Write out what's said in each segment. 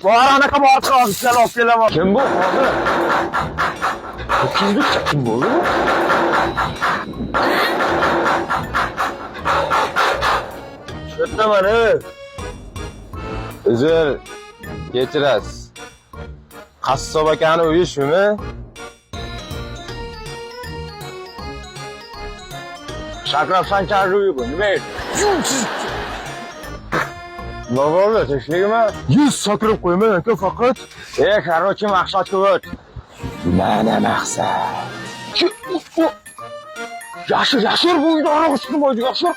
Bor anaqa orqa ofisdan olib kelaman. Kim bu hozir? Kizlik kim bo'ldi? Tushuntamani. Uzr, kechirasiz. Qassob akani uyi shumi? Shakrab Sanchar uyi bu. Nima edi? Nima bo'ldi? Tinchlikmi? Yuz sakrab qo'yman aka faqat. Qarochi maqsad ko'p. Mana maqsad. Yashir bu uyda aroq ichdim bo'ydi, yashir.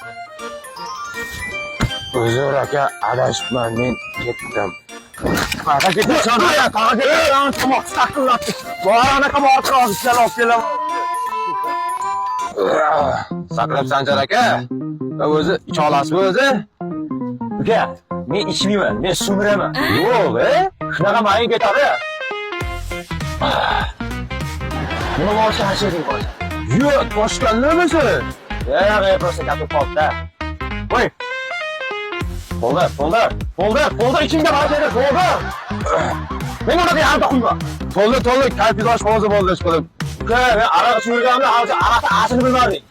Uzr aka, adashibman, men ketdim. Qaqa ketsan, qaqa ketsan, tomoq taqillatdi. Bor anaqa orqa ofisdan olib kelaman. Sakrab Sanjar aka, o'zi icha olasizmi o'zi? Uka, men ichmayman, men sumiraman. Yo'q, shunaqa mayin ketadi. Nima bo'lsa hashering qo'y. Yo'q, boshqa nimasi? Yo'q, просто gapni qoldi. Qo'y. Folder ichingda bor edi, folder. Men unaqa yerda qo'yma. Folder, kayfidosh hozir bo'ldi ishqilib. Uka, men aroq ichmaganimda hozir aroqni aslini bilmadim.